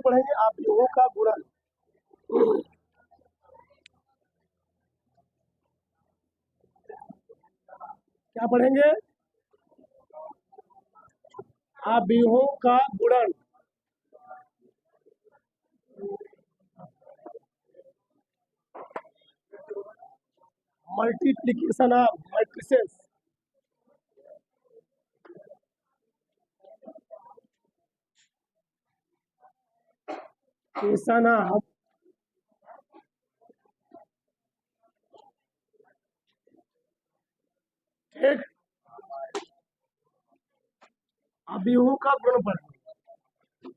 पढ़ेंगे आव्यूहों का गुणन। क्या पढ़ेंगे? आव्यूहों का गुणन। Multiplication of matrices. Cation of एक आव्यूहों का गुणन पढ़ेंगे।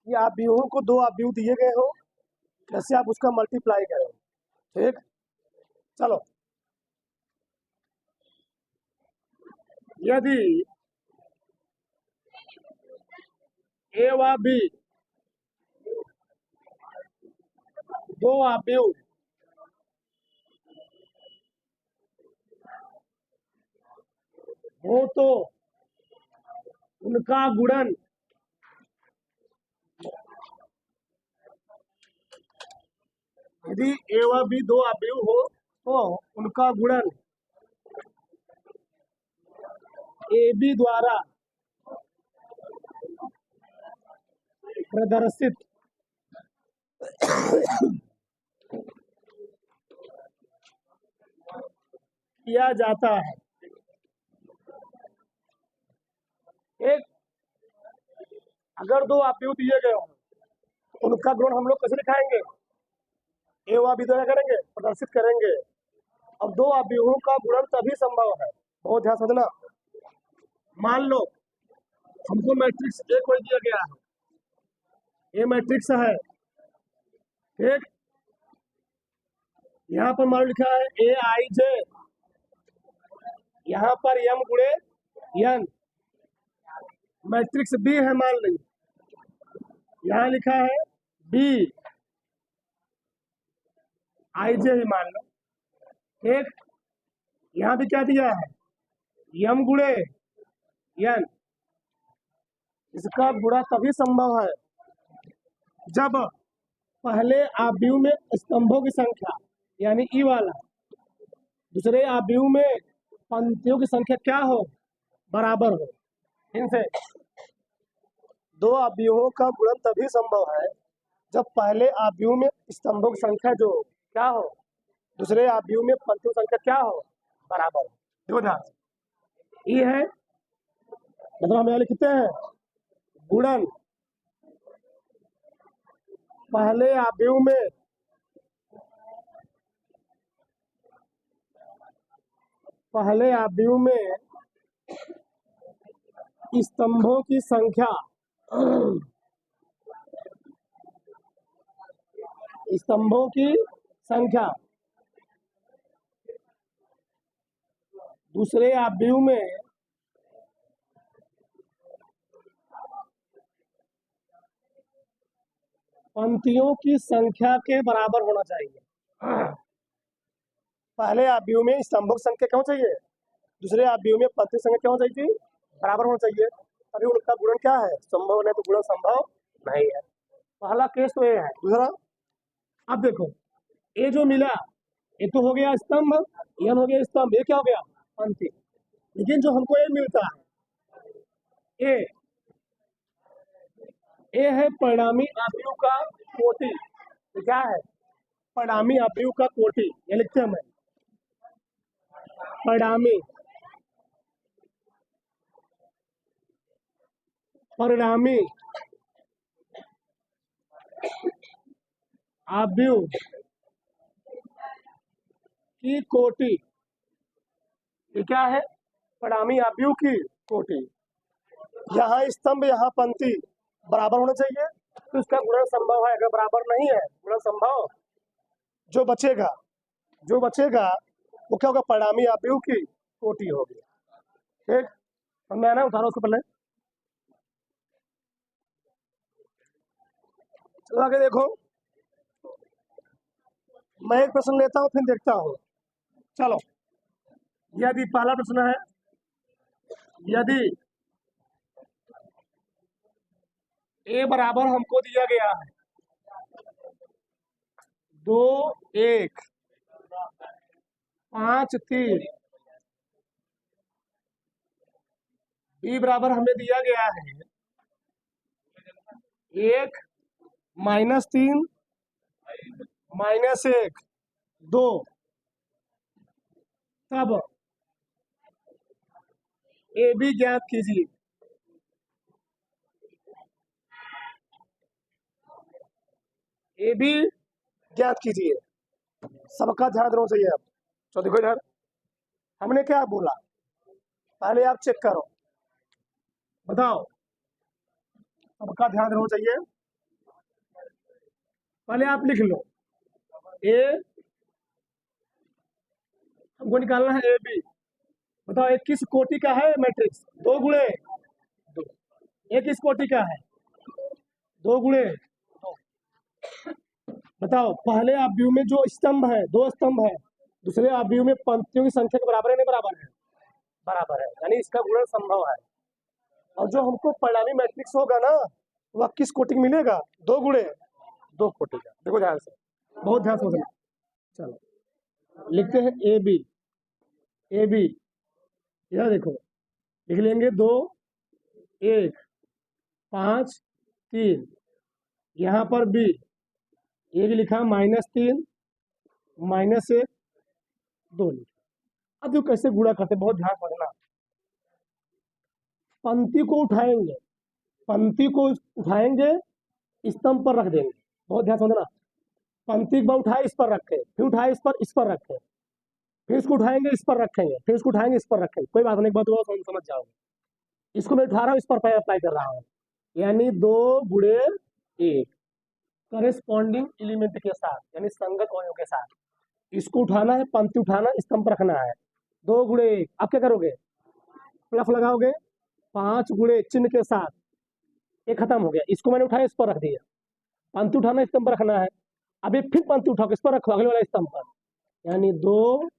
ये आव्यूहों को दो आव्यूह दिए गए हो, कैसे आप उसका मल्टीप्लाई करें। ठीक, चलो। यदि ए व बी दो आव्यूह हो तो उनका गुणन यदि ए व बी दो आव्यूह हो तो उनका गुणन ए बी द्वारा प्रदर्शित किया जाता है। एक अगर दो आव्यूह दिए गए हो उनका गुणन हम लोग कैसे दिखाएंगे? ए व बी द्वारा करेंगे, प्रदर्शित करेंगे। अब दो आव्यूहों का गुणन तभी संभव है, बहुत ध्यान समझना। मान लो हमको मैट्रिक्स ए कोई दिया गया है, ए मैट्रिक्स है। ठीक, यहाँ पर मान लिखा है ए आई जे, यहाँ पर एम गुणे एन। मैट्रिक्स बी है मान ली, यहाँ लिखा है बी आई जे ही मान लो। ठीक, यहाँ भी क्या दिया है? एम गुणे एन। इसका गुणा तभी संभव है जब पहले आव्यूह में स्तंभों की संख्या यानी ई वाला, दूसरे आव्यूह में पंक्तियों की संख्या क्या हो? बराबर हो। इनसे दो आव्यूहों का गुणन तभी संभव है जब पहले आव्यूह में स्तंभों की संख्या जो क्या हो, दूसरे आव्यूह में पंक्तियों की संख्या क्या हो? बराबर हो। देखो ध्यान से, ये है मतलब हम यहाँ लिखते हैं गुणन पहले आव्यूह में स्तंभों की संख्या दूसरे आव्यूह में पंक्तियों की संख्या के बराबर होना चाहिए। पहले आव्यूह में स्तंभों की संख्या क्या होनी चाहिए? दूसरे आव्यूह में पंक्ति संख्या क्या होनी चाहिए? बराबर होना चाहिए। अभी उनका गुणन क्या है? संभव नहीं, तो गुणन संभव नहीं है। पहला केस तो ये है। दूसरा, अब देखो ये जो मिला ये तो हो गया स्तंभ, एन हो गया स्तंभ, ये क्या हो गया? पंक्ति। लेकिन जो हमको ये मिलता है ये है परिणामी आव्यूह का कोटि। तो क्या है? परिणामी आव्यूह का कोटि। ये लिखते हैं हम परिणामी आव्यूह की कोटि। ये क्या है? परिणामी आव्यूह की कोटि। यहाँ स्तंभ यहाँ पंक्ति बराबर होना चाहिए तो इसका गुणन संभव है। अगर बराबर नहीं है गुणन संभव, जो बचेगा वो क्या होगा? परिणामी आव्यूह की कोटि होगी। ठीक, समझ में आना? उठाना उसको पहले। चलो आगे देखो, मैं एक प्रश्न लेता हूँ फिर देखता हूँ। चलो, यदि पहला प्रश्न है, यदि ए बराबर हमको दिया गया है 2 1 5 3। बी बराबर हमें दिया गया है 1 -3 -1 2। तब ए बी ज्ञात कीजिए। ए बी ज्ञात कीजिए। सबका ध्यान देना चाहिए। अब तो देखो इधर हमने क्या बोला, पहले आप चेक करो, बताओ। सबका ध्यान देना चाहिए। पहले आप लिख लो ए, हमको निकालना है ए बी। बताओ एक किस कोटि का है मैट्रिक्स? 2 गुणे 2। एक किस कोटि का है? 2 गुणे 2। बताओ पहले आव्यूह में जो स्तंभ है, 2 स्तंभ है, दूसरे आव्यूह में पंक्तियों की संख्या के बराबर है नहीं बराबर है? बराबर है, यानी इसका गुणन संभव है। और जो हमको परिणामी मैट्रिक्स होगा ना, वह किस कोटि का मिलेगा? 2 गुणे 2 कोटि का। देखो ध्यान से, बहुत ध्यान से समझना। चलो लिखते हैं ए बी। ए बी यह देखो, लिख लेंगे 2 1 5 3। यहाँ पर बी एक लिखा -3 -1 2 लिखा। अब जो कैसे गुणा करते बहुत ध्यान रखना। पंक्ति को उठाएंगे, पंक्ति को उठाएंगे, स्तंभ पर रख देंगे। बहुत ध्यान समझना। पंक्ति एक बार उठाए, इस पर रखे, फिर उठाए इस पर रखे, फिर इसको उठाएंगे इस पर रखेंगे, फिर इसको उठाएंगे इस पर रखेंगे। कोई बात नहीं, एक बात और समझ जाओगे। इसको मैं उठा रहा हूँ, इस पर अप्लाई कर रहा हूँ, यानी 2 गुणे 1 करेस्पॉन्डिंग एलिमेंट के साथ, यानी संगत अवयव के साथ। इसको उठाना है, पंक्ति उठाना, स्तंभ पर रखना है। 2 गुणे 1। अब क्या करोगे? प्लस लगाओगे। 5 गुणे चिन्ह के साथ, ये खत्म हो गया। इसको मैंने उठाया, इस पर रख दिया। पंक्ति उठाना, स्तंभ पर रखना है। अभी फिर पंक्ति उठाओ, इस पर रखो, अगले वाला स्तंभ पर, यानी 2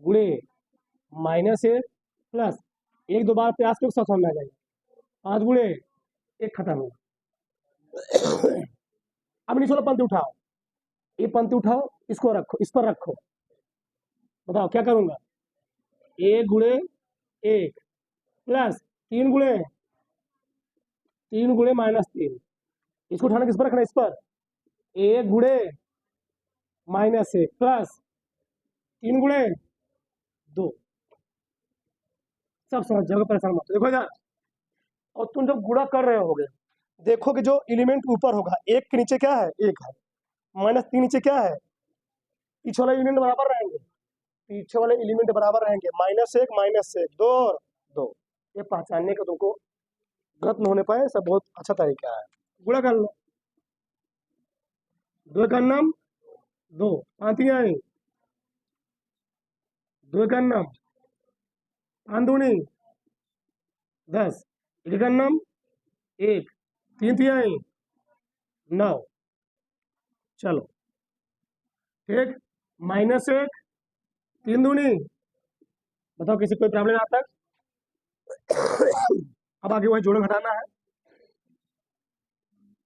गुणे -1 प्लस 1 2 बार प्रयास के साथ समझ आ जाएगा। 5 गुणे 1 खत्म हो। अब नीचे वाला पंक्ति उठाओ, ये पंक्ति उठाओ, इसको रखो, इस पर रखो। बताओ क्या करूंगा? 1 गुणे 1 प्लस 3 गुणे -3। इसको उठाना, किस पर रखना? इस पर। 1 गुणे -1 प्लस 3 गुणे 2। सब समझ जाओगे, परेशान मत। देखो इधर, और तुम जब गुणा कर रहे होगे, देखो कि जो एलिमेंट ऊपर होगा, 1 के नीचे क्या है? 1 है। -3 नीचे क्या है? पीछे वाले एलिमेंट बराबर रहेंगे, पीछे वाले एलिमेंट बराबर रहेंगे। -1 -1 2 और 2। ये पहचानने का तुमको गलत न होने पाए, सब बहुत अच्छा तरीका है। गुणा कर लो। 2 का नाम 2 5 आई, 2 का नाम 5 दूनी 10, 1 का नाम 1 3 आई 9। चलो ठीक, -1 3 दूनी। बताओ किसी कोई प्रॉब्लम आता है? अब आगे वही जोड़न घटाना है।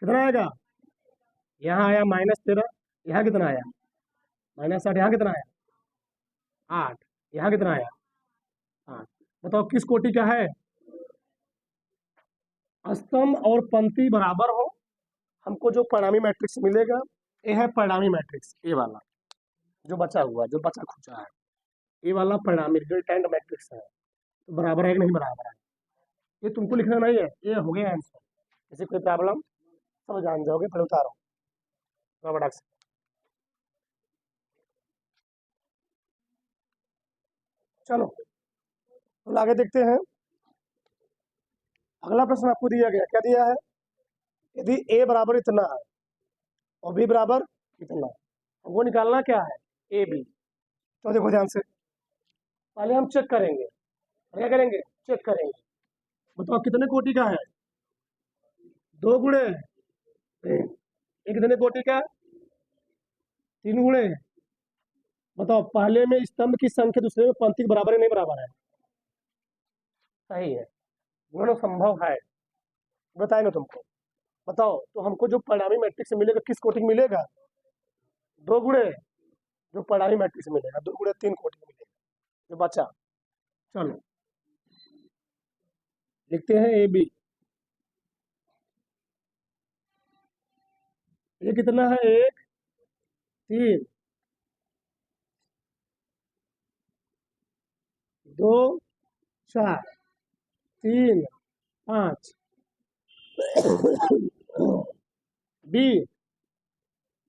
कितना आएगा? यहाँ आया -13, यहाँ कितना आया? -8। यहाँ कितना आया? 8। यहाँ कितना आया? 8। बताओ किस कोटि का है? स्तंभ और पंक्ति बराबर हो, हमको जो परिणामी मैट्रिक्स मिलेगा, ये है परिणामी मैट्रिक्स। ये वाला जो बचा हुआ, जो बचा खुचा है, ये वाला परिणामी रिजल्टेंट मैट्रिक्स है। तो बराबर है कि नहीं बराबर है, ये तुमको लिखना नहीं है, ये हो गया आंसर। जैसे कोई प्रॉब्लम सब जान जाओगे। पहले उतारो रबड़ से। चलो तो आगे देखते हैं। अगला प्रश्न आपको दिया गया, क्या दिया है? यदि a बराबर इतना है और b बराबर इतना, वो निकालना क्या है? A B. तो देखो ध्यान से, पहले हम चेक करेंगे। क्या करेंगे? चेक करेंगे। बताओ कितने कोटि का है? 2 गुणे 1 कितने कोटि का? 3 गुणे। बताओ पहले में स्तंभ की संख्या दूसरे में पंक्ति के बराबर है नहीं बराबर है? सही है, गुण संभव है। बताए ना तुमको। बताओ, तो हमको जो परिणामी मैट्रिक्स मिलेगा किस कोटि में मिलेगा? 2 गुणे जो परिणामी मैट्रिक्स मिलेगा, 2 गुणे 3 कोटि में मिलेगा जो बचा। चलो लिखते हैं ए बी। ये कितना है? 1 3 2 4 3 5 बी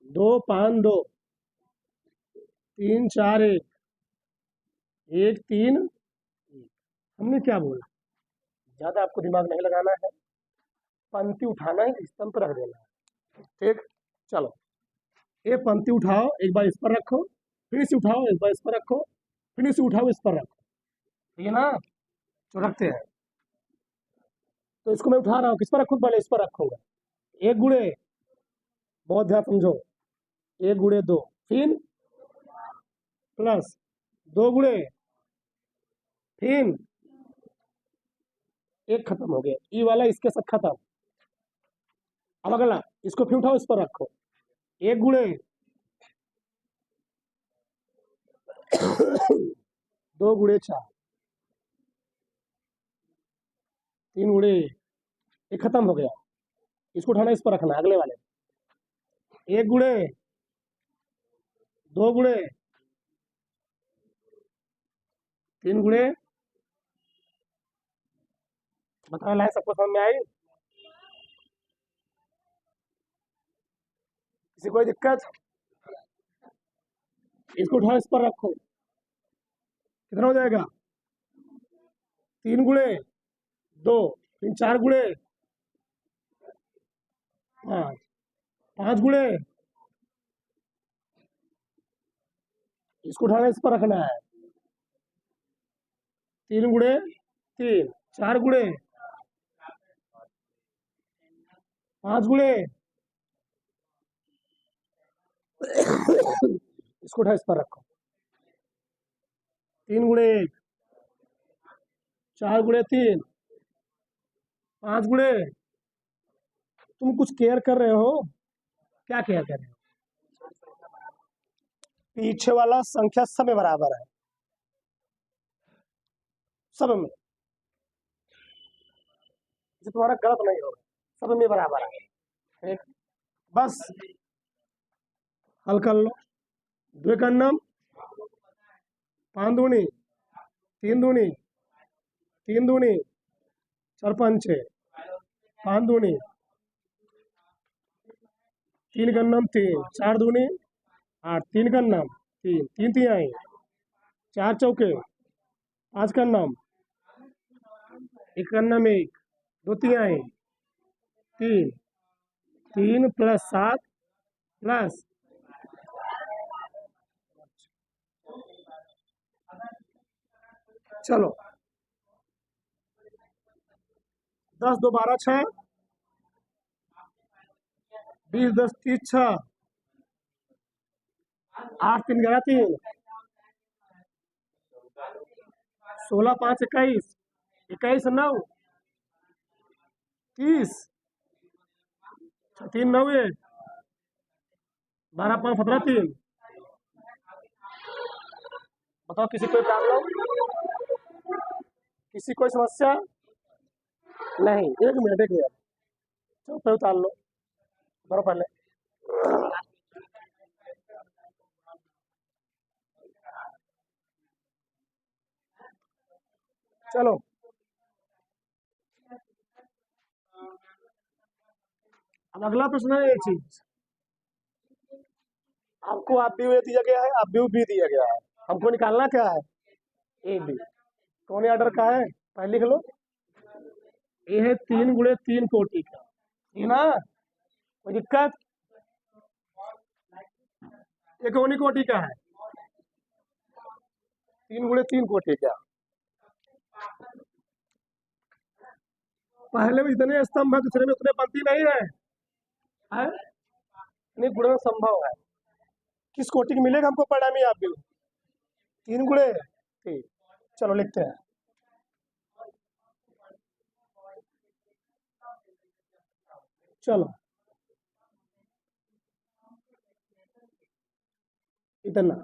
2 5 2 3 4 1 1 3 1। हमने क्या बोला? ज्यादा आपको दिमाग नहीं लगाना है, पंक्ति उठाना है, स्तंभ पर रख देना है। ठीक, चलो ये पंक्ति उठाओ, एक बार इस पर रखो, फिर इसे उठाओ, एक बार इस पर रखो, फिर इसे उठाओ, इस पर रखो। ठीक है ना? तो रखते हैं। तो इसको मैं उठा रहा हूँ, किस पर रखूँ? पहले इस पर रखूंगा। 1 गुणे, बहुत ध्यान समझो, 1 गुणे 2, फिर प्लस 2 गुणे, फिर एक खत्म हो गया, ई वाला इसके साथ खत्म। अब अगला, इसको फिर उठाओ, इस पर रखो। 1 गुणे 2 गुणे 4, 3 गुणे, ये खत्म हो गया। इसको उठाना, इस पर रखना, अगले वाले। 1 गुणे 2 गुणे 3 गुणे, बताओ लाए, सबको समझ में आई? किसी कोई दिक्कत? इसको उठाओ, इस पर रखो, कितना हो जाएगा? 3 गुणे 2, फिर 4 गुणे 5, 5 गुणे, इसको उठाना, इस पर रखना है। 3 गुणे 3, 4 गुणे 5 गुणे, इसको उठा, इस पर रखो। 3 गुणे 1, 4 गुणे 3, 5 गुणे, तुम कुछ केयर कर रहे हो? क्या केयर कर रहे हो? पीछे वाला संख्या सब में बराबर है, सब में, जो तुम्हारा गलत नहीं होगा, सब में बराबर है। ठीक, बस हल कर लो। 2 का नाम 5 दूनी 3 दूनी 3 दूनी 4 5 6, 5 दूनी 3 का नाम 3, 4 दूनी 8, 3 का नाम 3, 3 तिहाई, 4 चौके 5 का नाम, 1 का नाम 1, 2 तिहाई 3, 3 प्लस 7 प्लस, चलो 10 2 12 6, 20 10 30 6, 8 3 11 3, 16 5 21, 21 9 30, 3 9 1, 12 5 17 3। बताओ किसी कोई प्रॉब्लम? किसी कोई समस्या? नहीं, 1 मिनट 1 मिनट, चलो पे उतार लो, करो पहले। चलो अब अगला प्रश्न है, एक चीज आपको, आप भी दिया गया है, आप भी दिया गया है, हमको निकालना क्या है? A B. कौन ऑर्डर का है? पहले लिख लो। ये है 3 गुणे 3 कोटि का, ठीक ना? कोई दिक्कत? ये कौन कोटि का है? 3 गुणे 3 कोटि का। पहले में जितने स्तंभ है, दूसरे में उतने पंक्ति नहीं है, है? नहीं, गुणन संभव है। किस कोटि की मिलेगा हमको परिणामी? आप भी 3 गुणे 3। चलो लिखते हैं। चलो इतना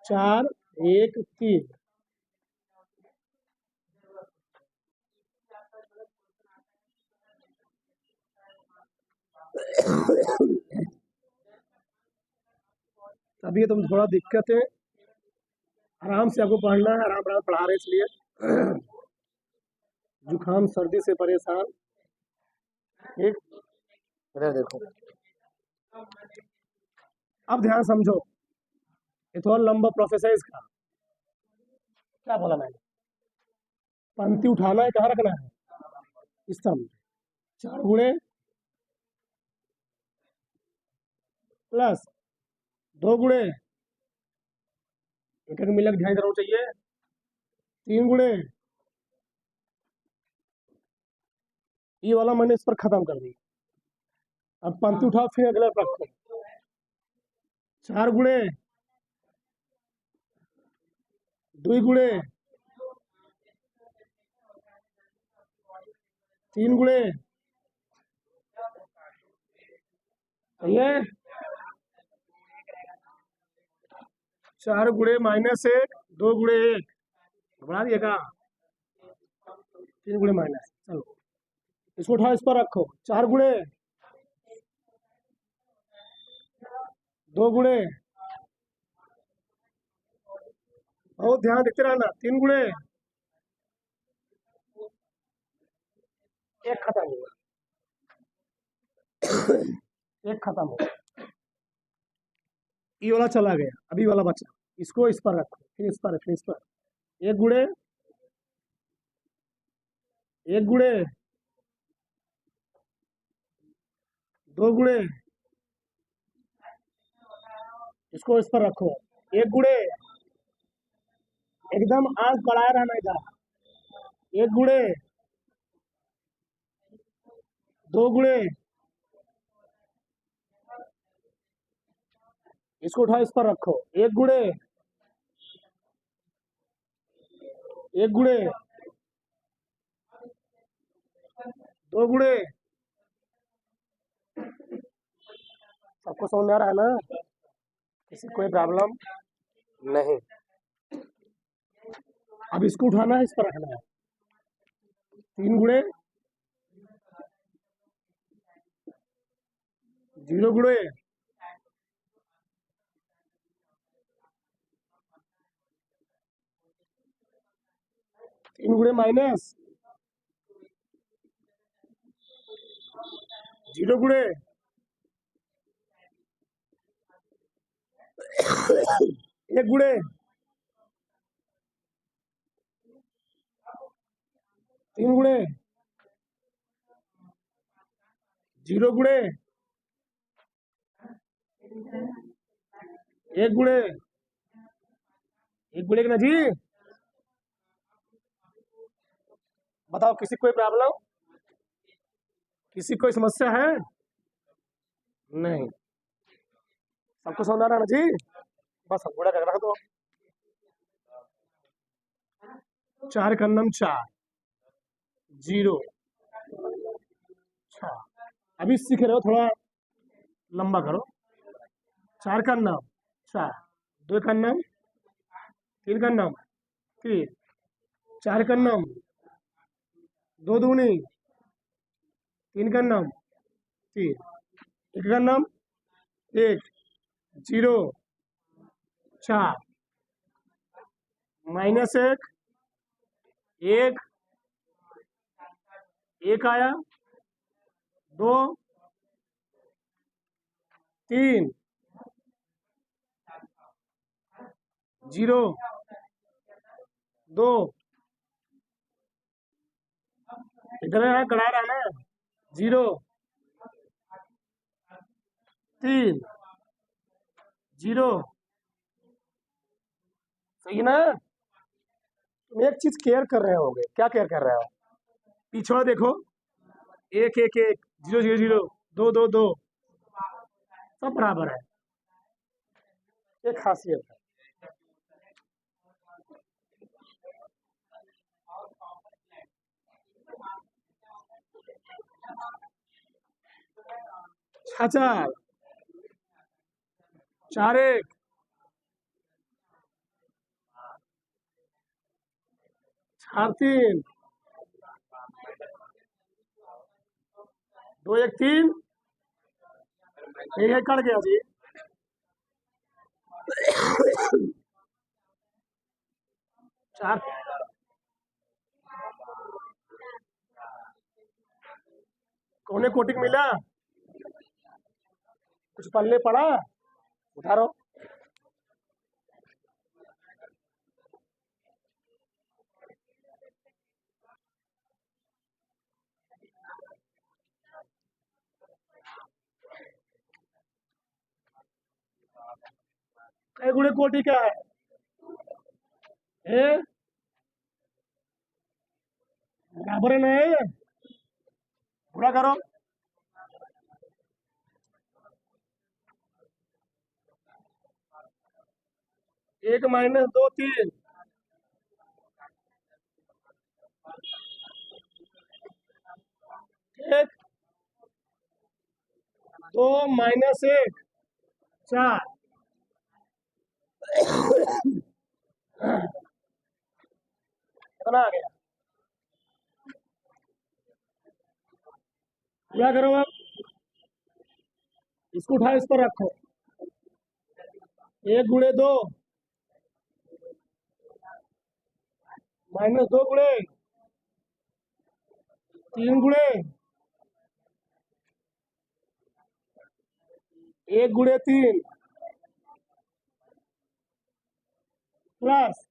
4 1 3। अभी तुम थोड़ा दिक्कत है, आराम से आपको पढ़ना है, आराम आराम पढ़ा रहे इसलिए जुकाम सर्दी से परेशान। ठीक, इधर देखो, अब ध्यान समझो, ये थोड़ा लंबा प्रोसेस है इसका। क्या बोला मैंने? पंक्ति उठाना है, कहाँ रखना है? स्तंभ। 4 गुणे प्लस 2 गुणे, एक एक मिलक ध्यान जरूर चाहिए, 3 गुणे, ये वाला मैंने इस पर खत्म कर दी। अब पंक्ति उठाओ, फिर अगला पर रखो। 4 गुणे 2 गुणे 3 गुणे, सही है। 4 गुणे -1 2 गुणे 1 बढ़ा दिएगा, 3 गुणे माइनस। चलो इसको उठाओ, इस पर रखो। 4 गुणे 2 गुणे, बहुत ध्यान देते रहना, 3 गुणे 1 खत्म हुआ, 1 खत्म हुआ, ये वाला चला गया, अभी वाला बचा, इसको इस पर रखो, फिर इस पर, फिर इस पर। 1 गुणे 1 गुणे 2 गुणे, इसको इस पर रखो। 1 गुणे, एकदम आंख बढ़ाए रहना इधर। 1 गुणे 2 गुणे, इसको उठाओ, इस पर रखो। 1 गुणे 1 गुणे 2 गुणे, सबको समझ में आ रहा है ना? किसी कोई प्रॉब्लम नहीं? अब इसको उठाना है, इस पर रखना है। 3 गुणे 0 गुणे 3 गुणे माइनस 0 गुणे 1 गुणे 3 गुणे 0 गुणे 1 गुणे 1 गुणे ना जी। बताओ, किसी कोई प्रॉब्लम, किसी कोई समस्या है? नहीं, सबको समझ आ रहा है ना जी? बस गुणा कर रख दो। 4 का नम 4 0 6। अभी सीख रहे हो, थोड़ा लंबा करो। 4 का नम 4, 2 का नम 3 का नम 3, 4 का नम 2 दूनी 3 का नम 3, 1 का नम 1 0 4 -1 1 1 आया 2 3 0 2, इधर है, कड़ा रहा ना। 0 3 0, सही ना? तुम एक चीज केयर कर रहे होगे, क्या केयर कर रहे हो? पिछड़ा देखो, 1 1 1 0 0 0 2 2 2, सब बराबर है, एक खासियत है। अच्छा, 4 1, 4 3, 2 1 3, एक कट गया जी। 4 कोने कोटिक मिला, कुछ पल्ले पड़ा, उठा लो। कई गुणे कोटि क्या है? ए बराबर है ना? पूरा करो। 1 - 2 3, 1 2 - 1 4, कितना आ गया? क्या करो अब? इसको उठा इस पर रखो। 1 × 2 -2 गुणे 3 गुणे 1 × 3 प्लस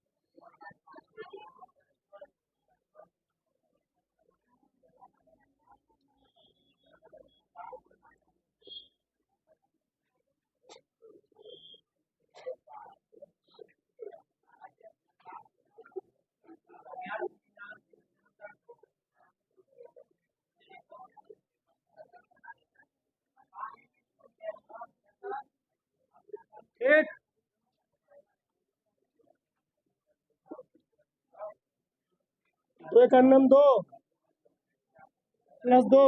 1 2 1 2 +2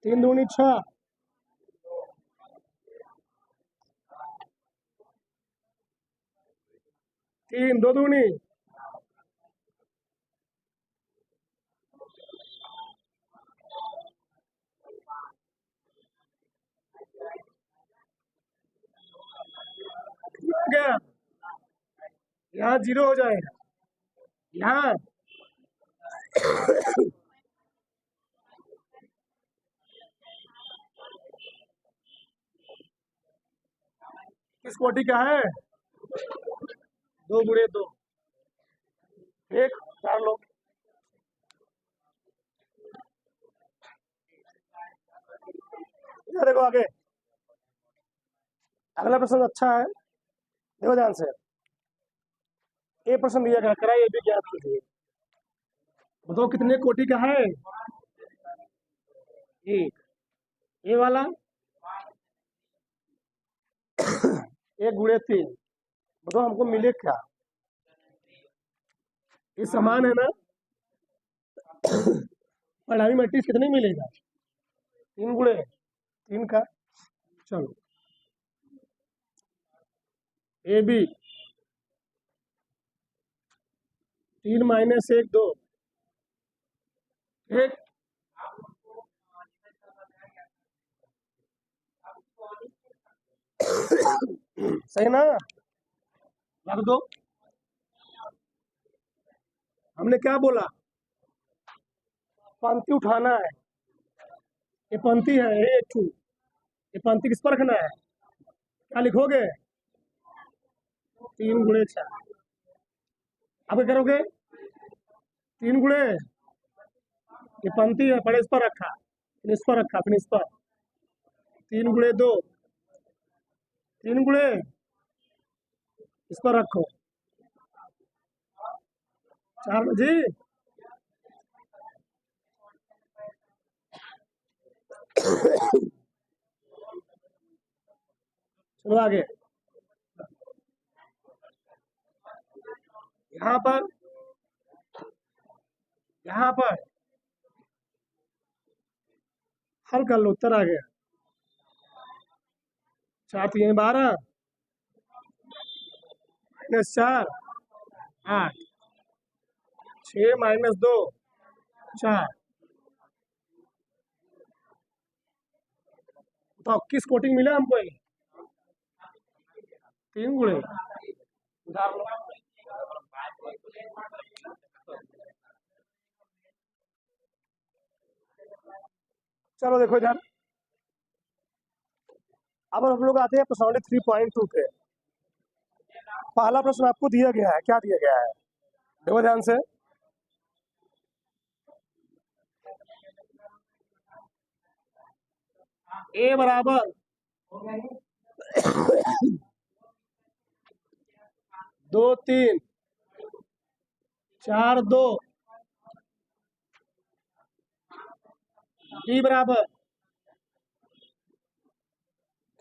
3 दूनी 6 3 2 दूनी क्या? यहाँ 0 हो जाएगा। यहाँ किस कोटि का है? 2 × 2 1 4 लो। देखो आगे, अगला प्रश्न अच्छा है, देखो ध्यान से। ये प्रश्न दिया गया, कराइए भी ज्ञात कीजिए। बताओ कितने कोटि का है? एक। ये वाला 1 × 3, बताओ हमको मिले क्या? ये समान है ना? पढ़ाई मैट्रिक्स कितने मिलेगा? 3 × 3 का। चलो ए बी 3 - 1 2 1 सही ना? रख दो। हमने क्या बोला? पंक्ति उठाना है। ये पंक्ति है, ये पंक्ति किस पर रखना है? क्या लिखोगे? 3 × 4। अब क्या करोगे? 3 गुणे, ये पंक्ति है, पहले इस पर रखा, फिर इस पर रखा, फिर इस पर। 3 × 2 3 गुणे इस पर रखो। 4 जी। चलो आगे। यहाँ पर हल कर लो, उत्तर आ गया। 4 3 12 -4 8, 6 -2 4। तो किस कोटिंग मिला हमको ये? 3 गुणे। उधार लो। चलो देखो इधर, अब हम लोग आते हैं प्रश्नावली 3.2 पे। पहला प्रश्न आपको दिया गया है, क्या दिया गया है? देखो ध्यान से। ए बराबर 2 3 4 2, बी बराबर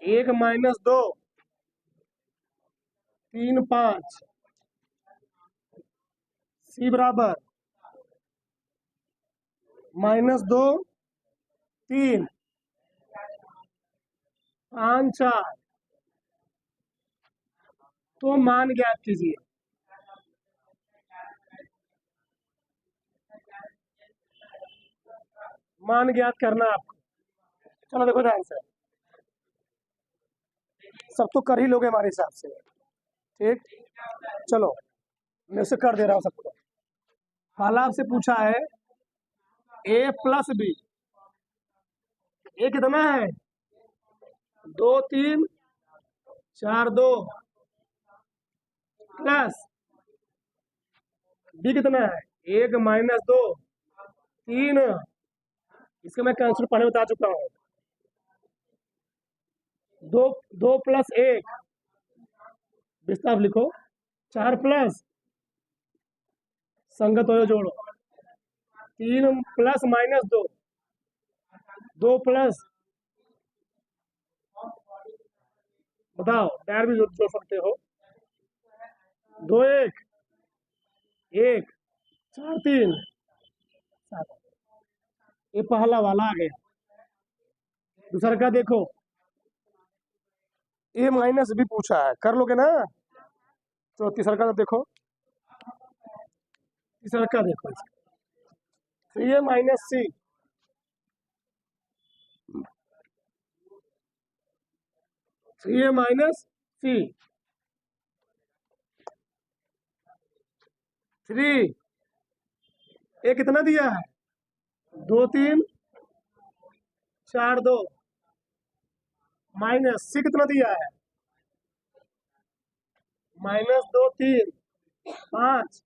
1 -2 3 5, सी बराबर -2 3 5 4। तो मान ज्ञात कीजिए। मान ज्ञात करना आपको। चलो देखो ध्यान से, सब तो कर ही लोगे हमारे हिसाब से, ठीक। चलो मैं उसे कर दे रहा हूँ सबको। पहला आपसे पूछा है ए प्लस बी, ए कितना है? 2 3 4 2 प्लस बी कितना है? 1 -2 3। इसका मैं कैंसिल पहले बता चुका हूँ। 2 2 + 1 विस्तार लिखो। 4 प्लस संगत हो जोड़ो। 3 प्लस -2 2 प्लस, बताओ डायर भी जोड़ सकते हो। 2 1 1 4 3 7। ये पहला वाला आ गया। दूसरा का देखो, ए माइनस बी पूछा है, कर लोगे ना? तो तीसरा का देखो, तीसरा का देखो, 3a - c 3a - c 3। ए कितना दिया है? 2 3 4 2 माइनस सी कितना दिया है? -2 3 5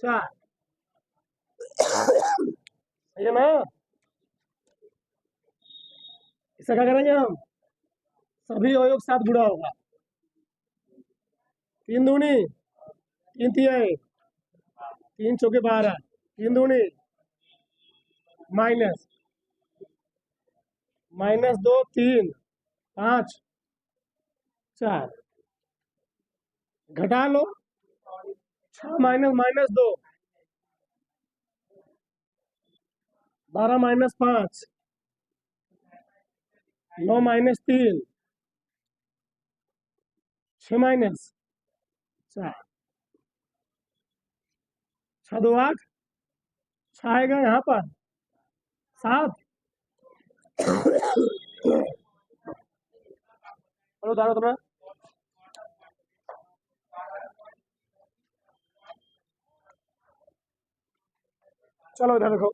4। ये ना, इसका क्या करेंगे हम? सभी अवयव साथ गुणा होगा। 3 दूनी 3 तिहाई 3 चौके 12, 3 दूनी -2 3 5 4। घटा लो, 6 -2 12 -5 9 -3 6 -4 6 2 8 6 आएगा यहाँ पर 7। और उधारो तुम्हें। चलो इधर देखो,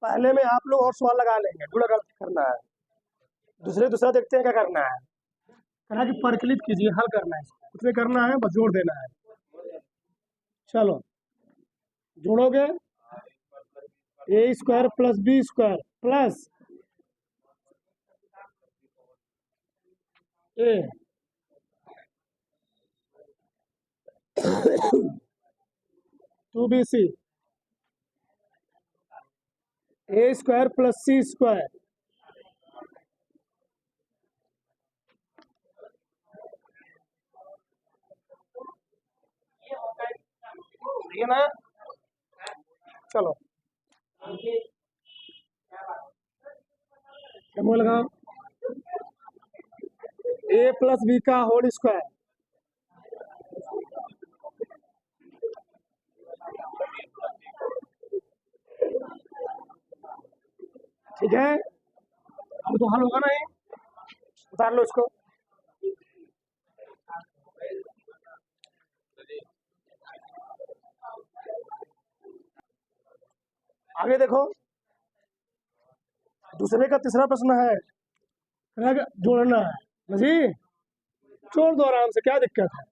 पहले में आप लोग और सवाल लगा लेंगे, गुणा करना है। दूसरा देखते हैं क्या करना है। कहा कि परिकलित कीजिए, हल करना है, कुछ नहीं करना है, बस जोड़ देना है। चलो जोड़ोगे, a² + b² plus a 2bc a² + c²। ये ना, चलो क्या बोलेगा? ए प्लस बी का होल स्क्वायर। ठीक है, अब तो हल होगा नहीं, उतार लो इसको। आगे देखो, दूसरे का तीसरा प्रश्न है, जोड़ना है जी, जोड़ दो आराम से, क्या दिक्कत है।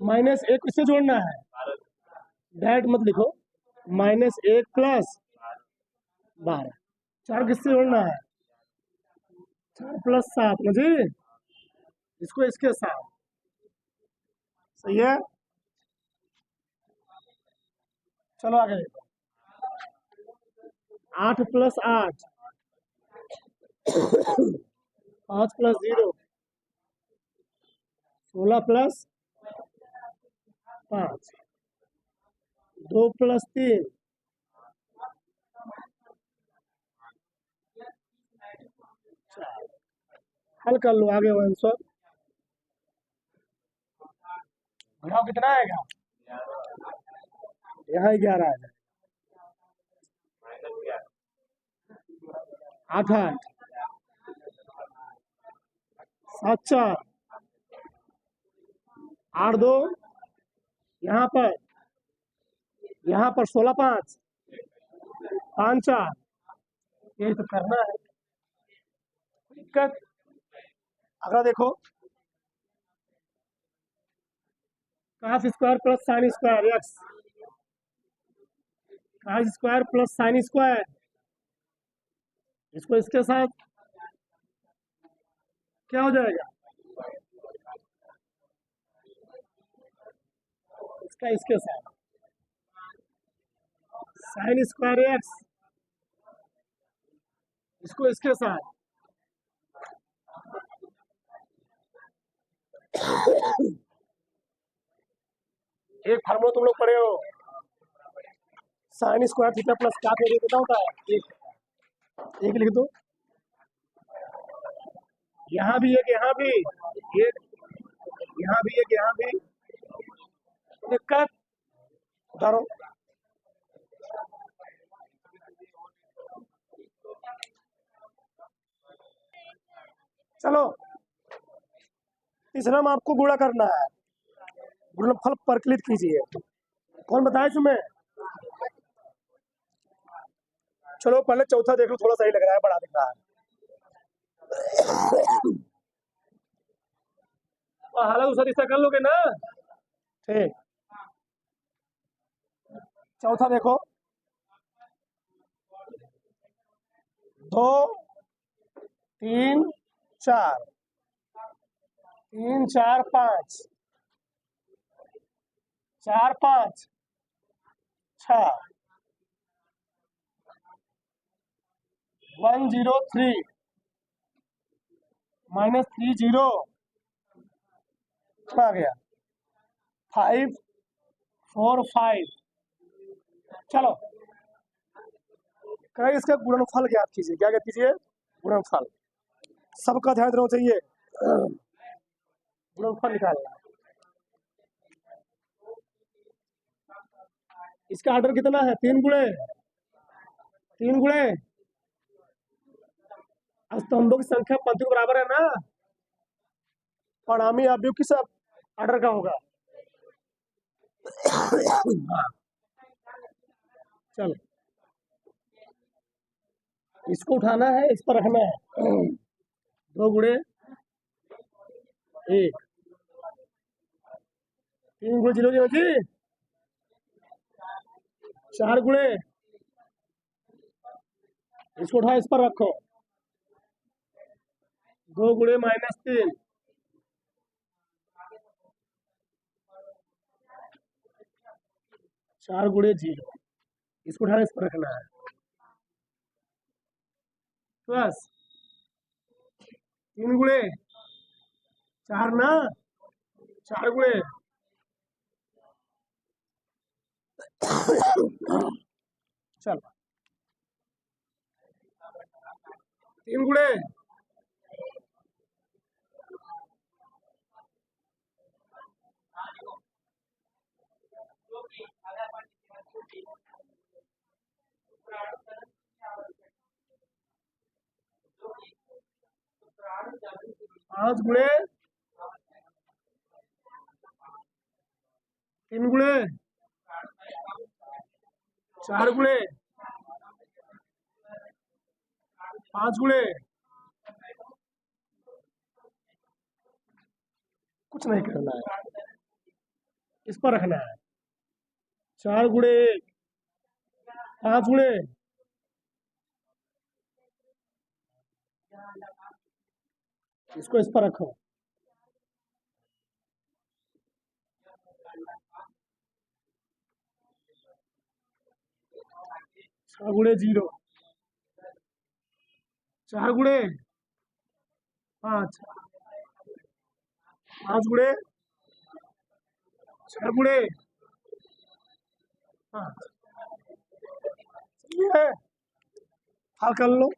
माइनस एक किससे जोड़ना है, डैट मत लिखो, माइनस एक प्लस 12। चार किससे जोड़ना है, 4 प्लस 7 ना जी, इसको इसके साथ, सही है। चलो आगे देखो, 8 प्लस 8, 5 प्लस 0, 16 प्लस 5, 2 प्लस 3, 4। हल कर लो आगे आंसर। घटाओ कितना आएगा, यहाँ 11 आ जाए, 8 8, 7 4, 8 2, यहाँ पर 16 5, 5 4, यही तो करना है। दिक्कत, अगला देखो, cos square plus sine square x, cos square plus sine square, इसको इसके साथ क्या हो जाएगा, इसका इसके साथ, साइन स्क्वायर एक्स, इसको इसके साथ, एक फार्मूला तुम लोग पढ़े हो, साइन स्क्वायर थीटा प्लस क्या कितना होता है, एक लिख दो, यहाँ भी एक, यहाँ भी एक, यहाँ भी एक, यहाँ भी दिक्कत, उतारो। चलो तीसरा में आपको गुणा करना है, गुणनफल परिकलित कीजिए, कौन बताए तुम्हें। चलो पहले चौथा देख लो, थोड़ा सही लग रहा है, बड़ा दिख रहा है। हालांकि दूसरा रिश्ता कर लोगे ना, ठीक। चौथा देखो, 2 3 4, 3 4 5, 4 5 6, 1 0 3, माइनस 3 0, आ गया 5 4 5। चलो कहीं इसका गुणनफल ज्ञात कीजिए, क्या ज्ञात कीजिए, गुणनफल, सबका ध्यान देना चाहिए, गुणनफल निकालना। इसका ऑर्डर कितना है, 3 गुणे, 3 गुणे, स्तंभों की संख्या पंक्तियों के बराबर है ना, परिणामी अवयव किस ऑर्डर का होगा। हाँ चलो, इसको उठाना है, इस पर रखना है, 2 गुणे 1, 3 गुणे 0 0 जी, 4 गुणे, इसको उठा इस पर रखो, 2 गुणे माइनस 3, 4 गुणे 0, इसको उठा इस पर रखना है, प्लस 3 गुणे 4 ना, 4 गुणे चल 3 गुणे 5 गुणे 3 गुणे 4 गुणे 5 गुणे कुछ नहीं करना है, इस पर रखना है। 4 गुणे 1 5 गुणे इसको इस पर रखो। 6 गुणे 0 4 गुणे 5 5 गुणे 6 गुणे 5 ये हल कर लो।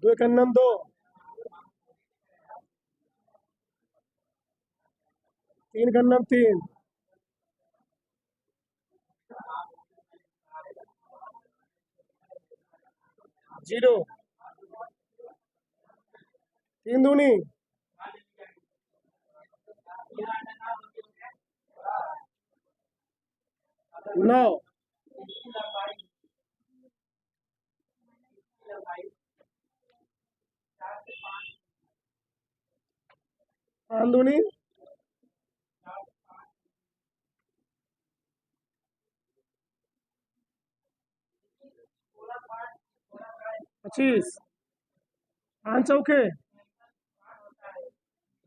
2 का नम 2 3 का नम 3 0 3 दूनी 9 5 दूनी 25 5 चौके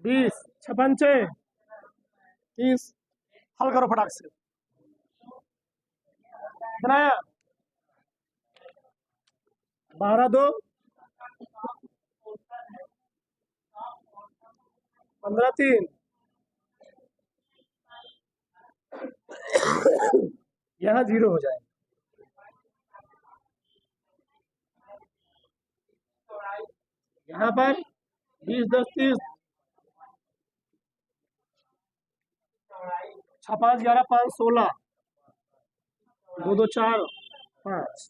20 6 पंचे 30 हल करो फटाक से। बनाया 12 2 15 3 यहाँ 0 हो जाए। यहाँ पर 20 10 30 6 5 11 5 16 2 2 4 5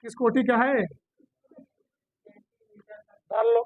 किस कोटि का है डाल लो।